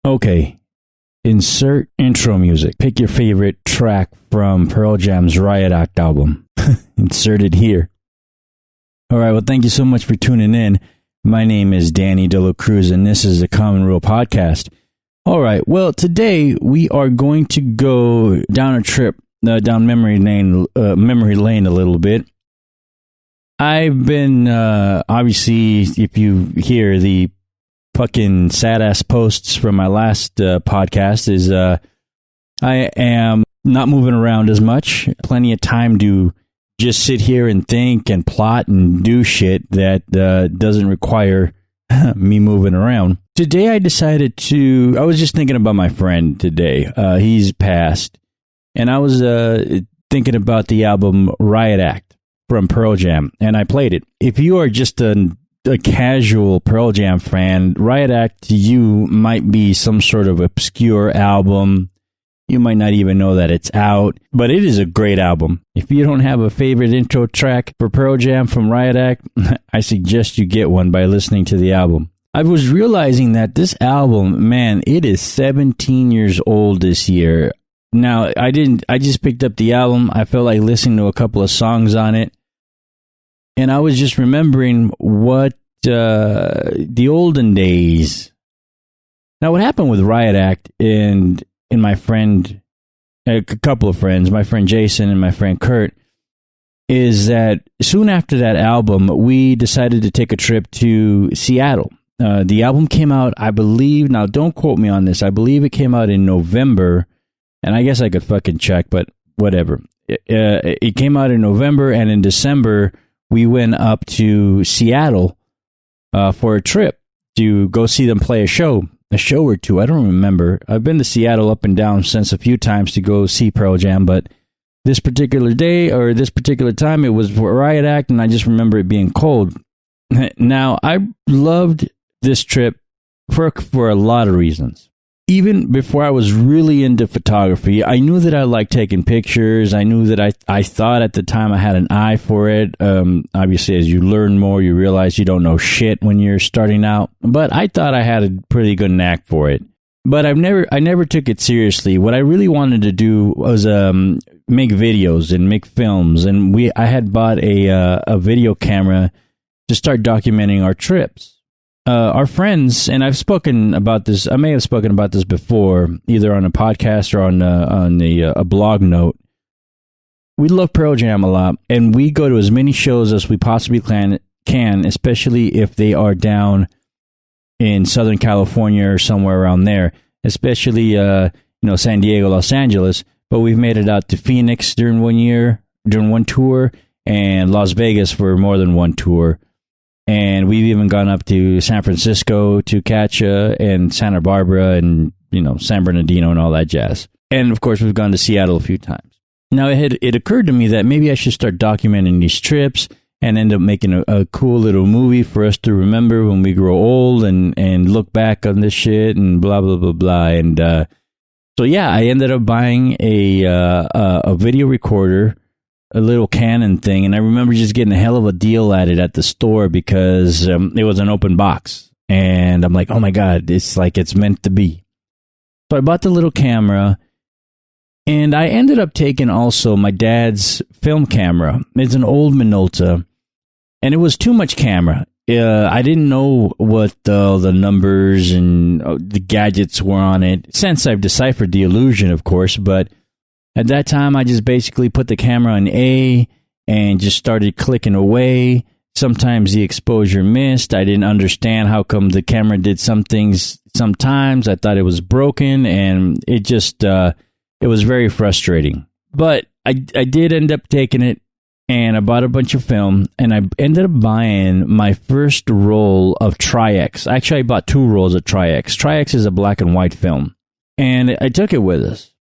Okay, insert intro music. Pick your favorite track from Pearl Jam's Riot Act album. Insert it here. All right, well, thank you so much for tuning in. My name is Danny De La Cruz, and this is the Common Rule Podcast. All right, well, today we are going to go down a trip, down memory lane a little bit. I've been, obviously, if you hear the fucking sad-ass posts from my last podcast, is I am not moving around as much. Plenty of time to just sit here and think and plot and do shit that doesn't require me moving around. Today I decided I was just thinking about my friend today. He's passed. And I was thinking about the album Riot Act from Pearl Jam, and I played it. If you are just a casual Pearl Jam fan, Riot Act to you might be some sort of obscure album. You might not even know that it's out, but it is a great album. If you don't have a favorite intro track for Pearl Jam from Riot Act, I suggest you get one by listening to the album. I was realizing that this album, man, it is 17 years old this year. Now, I just picked up the album. I felt like listening to a couple of songs on it. And I was just remembering what the olden days. Now, what happened with Riot Act and my friend, a couple of friends, my friend Jason and my friend Kurt, is that soon after that album, we decided to take a trip to Seattle. The album came out, I believe, now don't quote me on this, I believe it came out in November. And I guess I could fucking check, but whatever. It came out in November, and in December, we went up to Seattle for a trip to go see them play a show or two. I don't remember. I've been to Seattle up and down since a few times to go see Pearl Jam, but this particular day or this particular time, it was for Riot Act, and I just remember it being cold. Now, I loved this trip for a lot of reasons. Even before I was really into photography, I knew that I liked taking pictures. I knew that I thought at the time I had an eye for it. Obviously, as you learn more, you realize you don't know shit when you're starting out. But I thought I had a pretty good knack for it. But I never took it seriously. What I really wanted to do was make videos and make films. And I had bought a video camera to start documenting our trips. Our friends, and I've spoken about this, I may have spoken about this before, either on a podcast or on a blog note. We love Pearl Jam a lot, and we go to as many shows as we possibly can, especially if they are down in Southern California or somewhere around there, especially San Diego, Los Angeles. But we've made it out to Phoenix during one tour, and Las Vegas for more than one tour. And we've even gone up to San Francisco to catch and Santa Barbara and, San Bernardino and all that jazz. And, of course, we've gone to Seattle a few times. Now, it occurred to me that maybe I should start documenting these trips and end up making a cool little movie for us to remember when we grow old and look back on this shit and blah, blah, blah, blah. And so, yeah, I ended up buying a video recorder, a little Canon thing, and I remember just getting a hell of a deal at it at the store because it was an open box, and I'm like, oh my god, it's like it's meant to be. So I bought the little camera, and I ended up taking also my dad's film camera. It's an old Minolta, and it was too much camera. I didn't know what the numbers and the gadgets were on it. Since I've deciphered the illusion, of course, but at that time, I just basically put the camera on A and just started clicking away. Sometimes the exposure missed. I didn't understand how come the camera did some things sometimes. I thought it was broken, and it just, it was very frustrating. But I did end up taking it, and I bought a bunch of film, and I ended up buying my first roll of Tri-X. Actually, I bought 2 rolls of Tri-X. Tri-X is a black and white film, and I took it with us.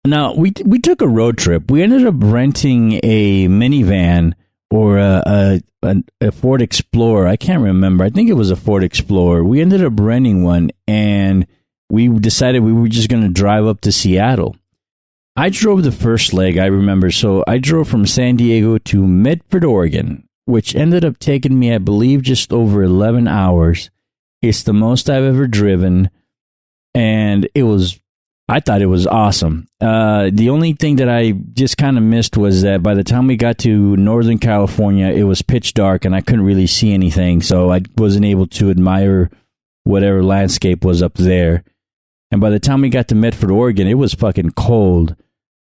Now, we took a road trip. We ended up renting a minivan or a Ford Explorer. I can't remember. I think it was a Ford Explorer. We ended up renting one, and we decided we were just going to drive up to Seattle. I drove the first leg, I remember. So I drove from San Diego to Medford, Oregon, which ended up taking me, I believe, just over 11 hours. It's the most I've ever driven. and I thought it was awesome. The only thing that I just kind of missed was that by the time we got to Northern California, it was pitch dark and I couldn't really see anything. So I wasn't able to admire whatever landscape was up there. And by the time we got to Medford, Oregon, it was fucking cold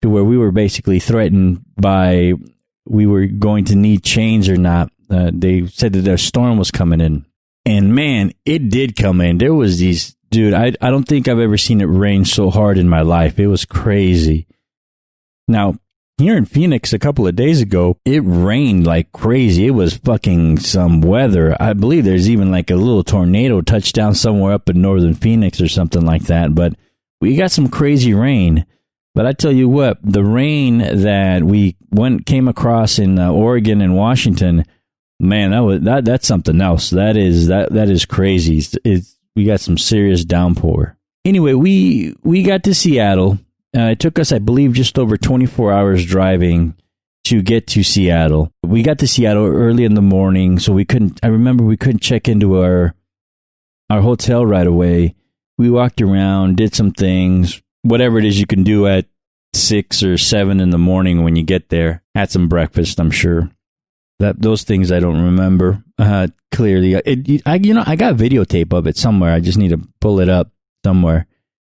to where we were basically threatened by we were going to need chains or not. They said that a storm was coming in. And man, it did come in. There was these, dude, I don't think I've ever seen it rain so hard in my life. It was crazy. Now, here in Phoenix a couple of days ago, it rained like crazy. It was fucking some weather. I believe there's even like a little tornado touchdown somewhere up in northern Phoenix or something like that. But we got some crazy rain. But I tell you what, the rain that we came across in Oregon and Washington, man, that's something else. That is crazy. We got some serious downpour. Anyway, we got to Seattle. It took us, I believe, just over 24 hours driving to get to Seattle. We got to Seattle early in the morning, so I remember we couldn't check into our hotel right away. We walked around, did some things, whatever it is you can do at 6 or 7 in the morning when you get there. Had some breakfast, I'm sure. Those things I don't remember clearly. I got videotape of it somewhere. I just need to pull it up somewhere.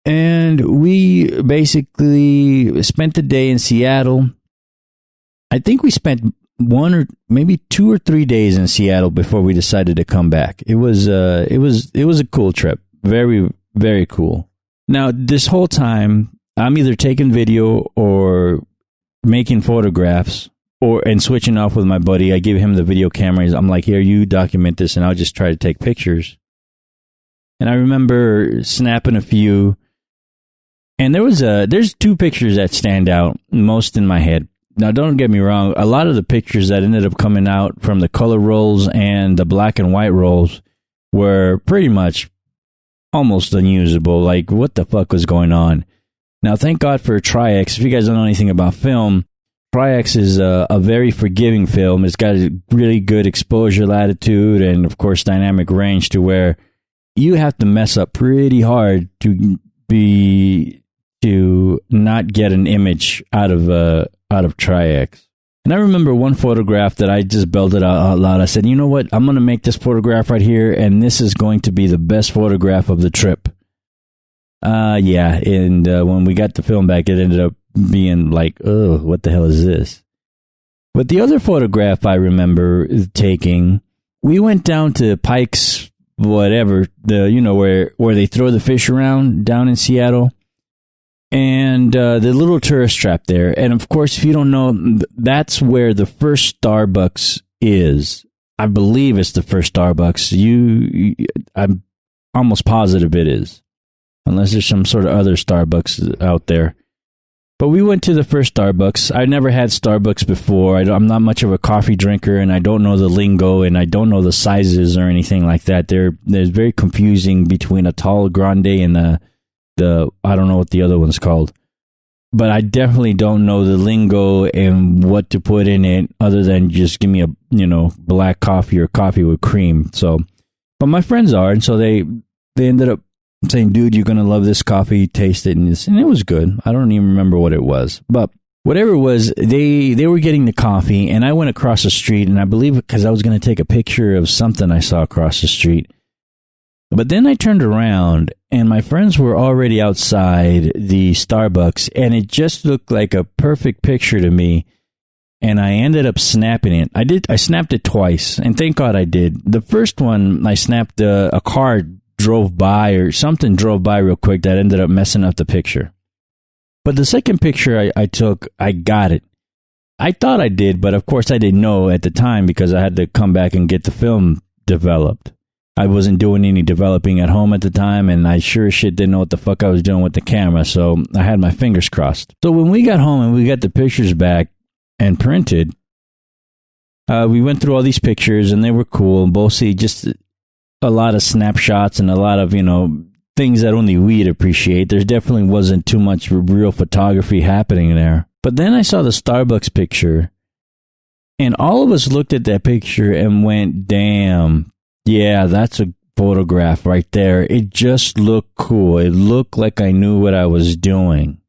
And we basically spent the day in Seattle. I think we spent 1 or maybe 2 or 3 days in Seattle before we decided to come back. It was a cool trip. Very, very cool. Now, this whole time, I'm either taking video or making photographs and switching off with my buddy. I give him the video cameras. I'm like, here, you document this, and I'll just try to take pictures. And I remember snapping a few. And there's 2 pictures that stand out most in my head. Now, don't get me wrong. A lot of the pictures that ended up coming out from the color rolls and the black and white rolls were pretty much almost unusable. Like, what the fuck was going on? Now, thank God for Tri-X. If you guys don't know anything about film, Tri-X is a very forgiving film. It's got a really good exposure latitude and, of course, dynamic range to where you have to mess up pretty hard to not get an image out of Tri-X. And I remember one photograph that I just belted out loud. I said, you know what? I'm going to make this photograph right here, and this is going to be the best photograph of the trip. Yeah, and when we got the film back, it ended up being like, oh, what the hell is this? But the other photograph I remember taking, we went down to Pike's, whatever, where they throw the fish around down in Seattle. And the little tourist trap there. And of course, if you don't know, that's where the first Starbucks is. I believe it's the first Starbucks. I'm almost positive it is. Unless there's some sort of other Starbucks out there. But we went to the first Starbucks. I never had Starbucks before. I'm not much of a coffee drinker, and I don't know the lingo, and I don't know the sizes or anything like that. They're very confusing between a tall grande and the I don't know what the other one's called. But I definitely don't know the lingo and what to put in it other than just give me a, black coffee or coffee with cream. So, but my friends are, and so they ended up saying, dude, you're going to love this coffee, taste it, and it was good. I don't even remember what it was. But whatever it was, they were getting the coffee, and I went across the street, and I believe because I was going to take a picture of something I saw across the street. But then I turned around, and my friends were already outside the Starbucks, and it just looked like a perfect picture to me, and I ended up snapping it. I snapped it twice, and thank God I did. The first one, I snapped a car drove by, or something drove by real quick that ended up messing up the picture. But the second picture I took, I got it. I thought I did, but of course I didn't know at the time because I had to come back and get the film developed. I wasn't doing any developing at home at the time, and I sure as shit didn't know what the fuck I was doing with the camera, so I had my fingers crossed. So when we got home and we got the pictures back and printed, we went through all these pictures, and they were cool, mostly just a lot of snapshots and a lot of, things that only we'd appreciate. There definitely wasn't too much real photography happening there. But then I saw the Starbucks picture, and all of us looked at that picture and went, damn, yeah, that's a photograph right there. It just looked cool. It looked like I knew what I was doing.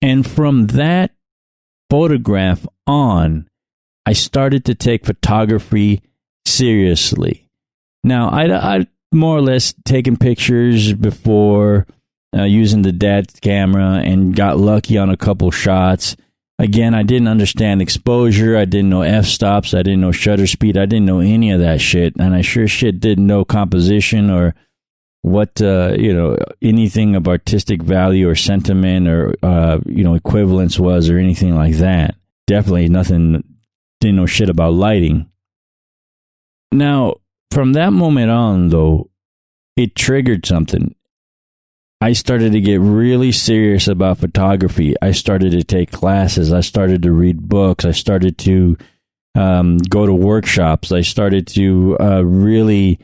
And from that photograph on, I started to take photography seriously. Now, I more or less taken pictures before using the dad's camera and got lucky on a couple shots. Again, I didn't understand exposure. I didn't know f-stops. I didn't know shutter speed. I didn't know any of that shit. And I sure shit didn't know composition or what, anything of artistic value or sentiment or, equivalence was or anything like that. Definitely nothing, didn't know shit about lighting. Now, from that moment on, though, it triggered something. I started to get really serious about photography. I started to take classes. I started to read books. I started to go to workshops. I started to really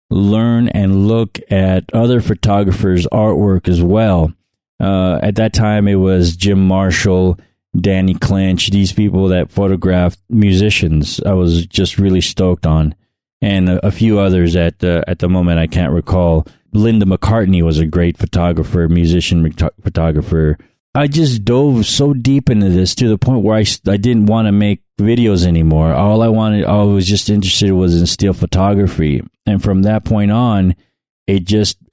learn and look at other photographers' artwork as well. At that time, it was Jim Marshall, Danny Clinch, these people that photographed musicians. I was just really stoked on. And a few others at the moment I can't recall. Linda McCartney was a great photographer, musician photographer. I just dove so deep into this to the point where I didn't want to make videos anymore. I was just interested was in still photography. And from that point on,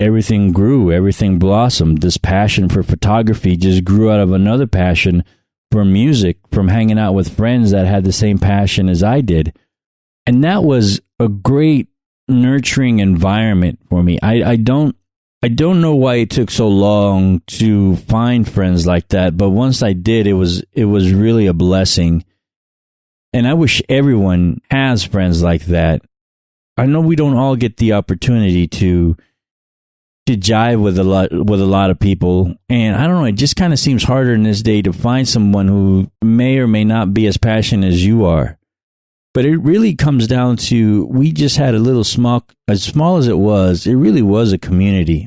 everything grew, everything blossomed. This passion for photography just grew out of another passion for music, from hanging out with friends that had the same passion as I did. And that was a great nurturing environment for me. I don't know why it took so long to find friends like that, but once I did, it was really a blessing. And I wish everyone has friends like that. I know we don't all get the opportunity to jive with a lot of people, and I don't know, it just kind of seems harder in this day to find someone who may or may not be as passionate as you are. But it really comes down to, we just had as small as it really was a community.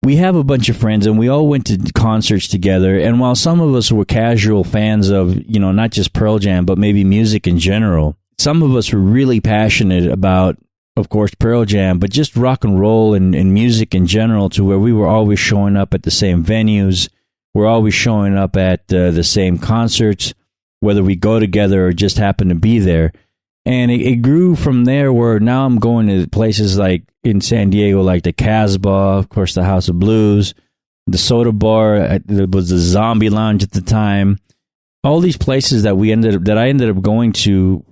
We have a bunch of friends and we all went to concerts together. And while some of us were casual fans of, not just Pearl Jam, but maybe music in general, some of us were really passionate about, of course, Pearl Jam, but just rock and roll and music in general, to where we were always showing up at the same venues. We're always showing up at the same concerts, whether we go together or just happen to be there. And it grew from there, where now I'm going to places like in San Diego, like the Casbah, of course, the House of Blues, the Soda Bar, there was the Zombie Lounge at the time. All these places that I ended up going to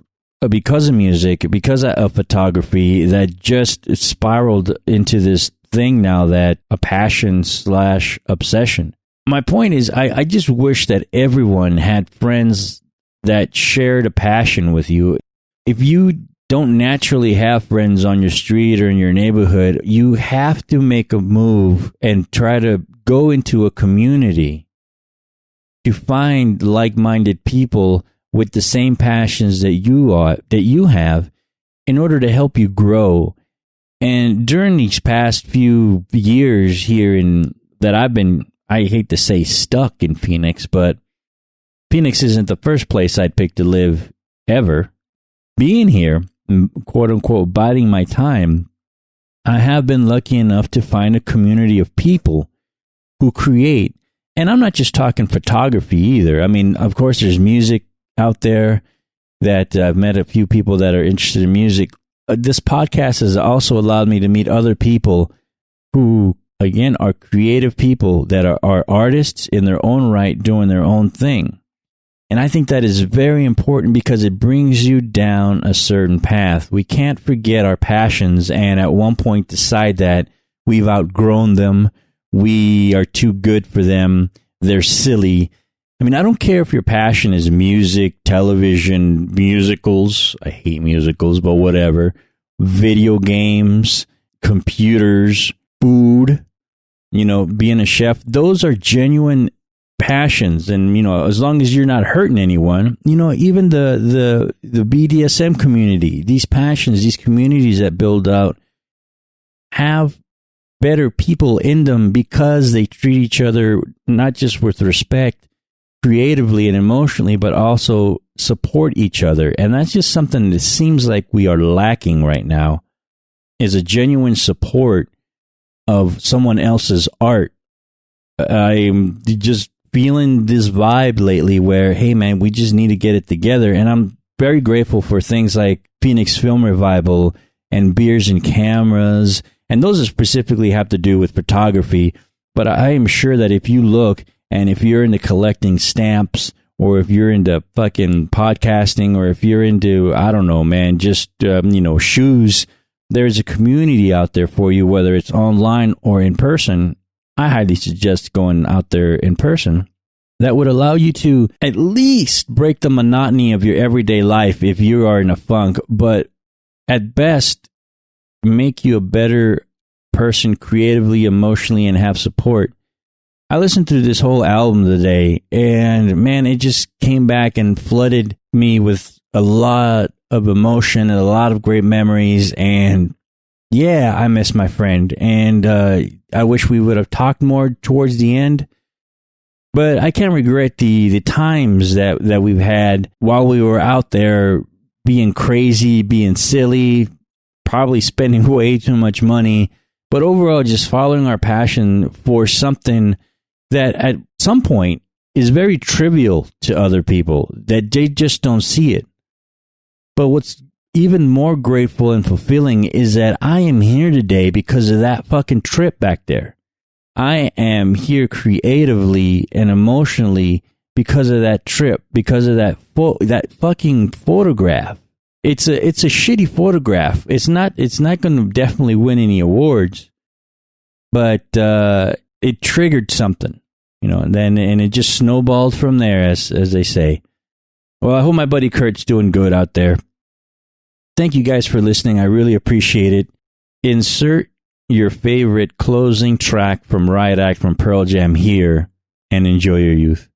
because of music, because of photography, that just spiraled into this thing now, that a passion/obsession. My point is, I just wish that everyone had friends that shared a passion with you. If you don't naturally have friends on your street or in your neighborhood, you have to make a move and try to go into a community to find like-minded people with the same passions that you have, in order to help you grow. And during these past few years here I hate to say stuck in Phoenix, but Phoenix isn't the first place I'd pick to live ever. Being here, quote unquote, biding my time, I have been lucky enough to find a community of people who create. And I'm not just talking photography either. I mean, of course, there's music out there that I've met a few people that are interested in music. This podcast has also allowed me to meet other people who, again, are creative people that are artists in their own right, doing their own thing. And I think that is very important, because it brings you down a certain path. We can't forget our passions and at one point decide that we've outgrown them. We are too good for them. They're silly. I mean, I don't care if your passion is music, television, musicals. I hate musicals, but whatever. Video games, computers, food, being a chef. Those are genuine passions. And, as long as you're not hurting anyone, even the BDSM community, these passions, these communities that build out, have better people in them, because they treat each other not just with respect, creatively and emotionally, but also support each other. And that's just something that seems like we are lacking right now. is a genuine support of someone else's art. I'm just feeling this vibe lately where, hey man, we just need to get it together. And I'm very grateful for things like Phoenix Film Revival and Beers and Cameras. And those specifically have to do with photography. But I am sure that if you look, and if you're into collecting stamps, or if you're into fucking podcasting, or if you're into, I don't know, man, just, shoes, there's a community out there for you, whether it's online or in person. I highly suggest going out there in person. That would allow you to at least break the monotony of your everyday life if you are in a funk, but at best, make you a better person creatively, emotionally, and have support. I listened to this whole album today, and man, it just came back and flooded me with a lot of emotion and a lot of great memories. And yeah, I miss my friend, and I wish we would have talked more towards the end. But I can't regret the times that we've had while we were out there being crazy, being silly, probably spending way too much money, but overall just following our passion for something that at some point is very trivial to other people, that they just don't see it. But what's even more grateful and fulfilling is that I am here today because of that fucking trip back there. I am here creatively and emotionally because of that trip, because of that fucking photograph. It's a shitty photograph. It's not going to definitely win any awards, but it triggered something, and it just snowballed from there, as they say. Well, I hope my buddy Kurt's doing good out there. Thank you guys for listening. I really appreciate it. Insert your favorite closing track from Riot Act from Pearl Jam here, and enjoy your youth.